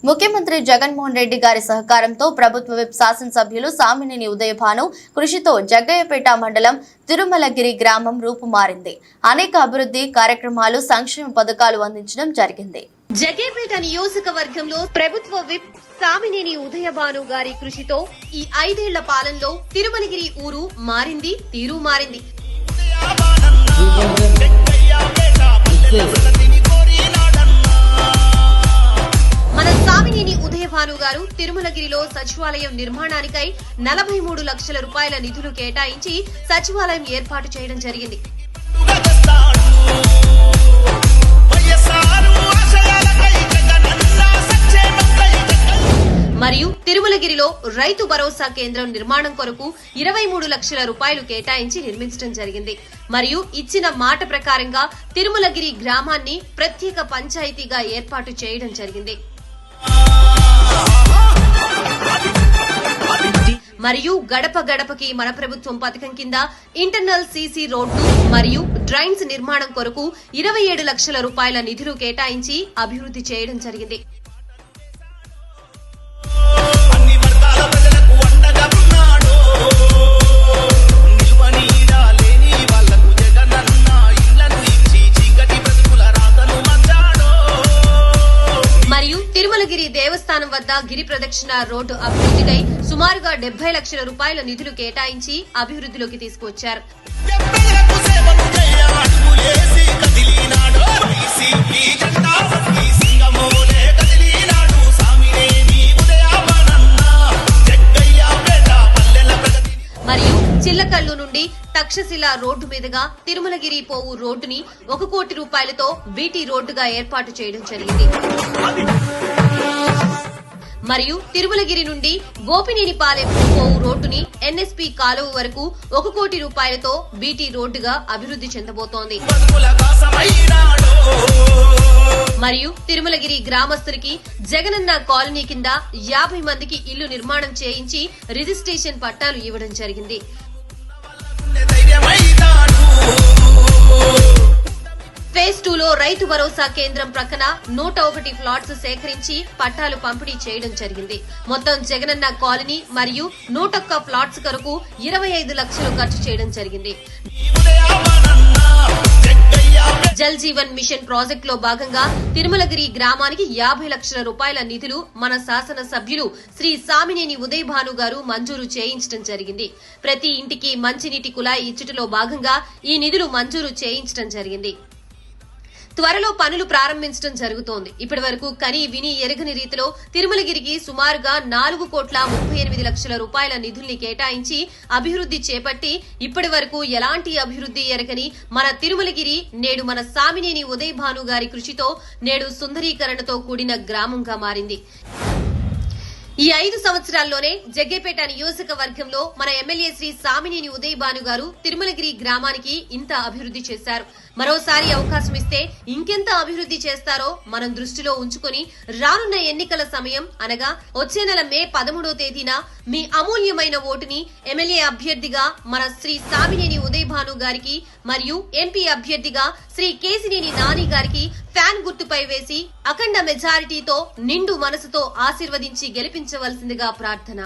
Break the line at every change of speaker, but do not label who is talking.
ముఖ్యమంత్రి జగన్మోహన్ రెడ్డి గారి సహకారంతో ప్రభుత్వ విప్ శాసనసభ్యులు సామినేని ఉదయభాను కృషితో జగ్గయ్యపేట మండలం తిరుమలగిరి గ్రామం రూపుమారింది. అనేక అభివృద్ధి కార్యక్రమాలు, సంక్షేమ పథకాలు అందించడం జరిగింది.
జగ్గయ్యపేట నియోజకవర్గంలో ప్రభుత్వ విప్ సామినేని ఉదయభాను గారి కృషితో ఈ 5 ఏళ్ల పాలనలో తిరుమలగిరి ఊరు మారింది, తీరు మారింది. మన సామినేని ఉదయభాను గారు తిరుమలగిరిలో సచివాలయం నిర్మాణానికై 43 లక్షల రూపాయల నిధులు కేటాయించి సచివాలయం ఏర్పాటు చేయడం జరిగింది. మరియు తిరుమలగిరిలో రైతు భరోసా కేంద్రం నిర్మాణం కొరకు 23 లక్షల రూపాయలు కేటాయించి నిర్మించడం జరిగింది. మరియు ఇచ్చిన మాట ప్రకారంగా తిరుమలగిరి గ్రామాన్ని ప్రత్యేక పంచాయతీగా ఏర్పాటు చేయడం జరిగింది. మరియు గడప గడపకి మన ప్రభుత్వం పథకం కింద ఇంటర్నల్ సీసీ రోడ్లు మరియు డ్రైన్స్ నిర్మాణం కొరకు 27 లక్షల రూపాయల నిధులు కేటాయించి అభివృద్ధి చేయడం జరిగింది. తిరుమలగిరి దేవస్థానం వద్ద గిరి ప్రదక్షిణ రోడ్డు అభివృద్ధికై సుమారుగా 70 లక్షల రూపాయల నిధులు కేటాయించి అభివృద్ధిలోకి తీసుకువచ్చారు. మరియు చిల్లకల్లు నుండి తక్షశిల రోడ్డు మీదుగా తిరుమలగిరి పోవు రోడ్డుని 1 కోటి రూపాయలతో బీటీ రోడ్డుగా ఏర్పాటు చేయడం జరిగింది. మరియు తిరుమలగిరి నుండి గోపినేనిపాలెం పోవు రోడ్డుని ఎన్ఎస్పీ కాలువ వరకు 1 కోటి రూపాయలతో బీటీ రోడ్డుగా అభివృద్ధి చెందబోతోంది. మరియు తిరుమలగిరి గ్రామస్తులకి జగనన్న కాలనీ కింద 50 మందికి ఇల్లు నిర్మాణం చేయించి రిజిస్ట్రేషన్ పట్టాలు ఇవ్వడం జరిగింది. ఫేజ్ 2లో రైతు భరోసా కేంద్రం ప్రక్కన 101 ఫ్లాట్స్ సేకరించి పట్టాలు పంపిణీ చేయడం జరిగింది. మొత్తం జగనన్న కాలనీ మరియు 101 ఫ్లాట్స్ కొరకు 25 లక్షలు ఖర్చు చేయడం జరిగింది. జల్ జీవన్ మిషన్ ప్రాజెక్ట్ లో భాగంగా తిరుమలగిరి గ్రామానికి 50 లక్షల రూపాయల నిధులు మన శాసన సభ్యులు శ్రీ సామినేని ఉదయభాను గారు మంజూరు చేయించడం జరిగింది. ప్రతి ఇంటికి మంచినీటి కుళాయి ఇచ్చుటలో భాగంగా ఈ నిధులు మంజూరు చేయించడం జరిగింది. త్వరలో పనులు ప్రారంభించడం జరుగుతోంది. ఇప్పటి వరకు కని విని ఎరగని రీతిలో తిరుమలగిరికి సుమారుగా 4,38 లక్షల రూపాయల నిధుల్ని కేటాయించి అభివృద్ధి చేపట్టి ఇప్పటి వరకు ఎలాంటి అభివృద్ధి ఎరగని మన తిరుమలగిరి నేడు మన సామినేని ఉదయభాను గారి కృషితో నేడు సుందరీకరణతో కూడిన గ్రామంగా మారింది. ఈ 5 సంవత్సరాల్లోనే జగ్గయ్యపేట నియోజకవర్గంలో మన ఎమ్మెల్యే శ్రీ సామినేని ఉదయభాను గారు తిరుమలగిరి గ్రామానికి ఇంత అభివృద్ధి చేశారు. మరోసారి అవకాశం ఇస్తే ఇంకెంత అభివృద్ధి చేస్తారో మనం దృష్టిలో ఉంచుకొని రానున్న ఎన్నికల సమయం అనగా వచ్చే నెల మే 13వ తేదీన మీ అమూల్యమైన ఓటుని ఎమ్మెల్యే అభ్యర్థిగా మన శ్రీ సామినేని ఉదయభాను గారికి మరియు ఎంపీ అభ్యర్థిగా శ్రీ కేసినేని నాని గారికి ఫ్యాన్ గుర్తుపై వేసి అఖండ మెజారిటీతో నిండు మనసుతో ఆశీర్వదించి గెలిపించవలసిందిగా ప్రార్థన.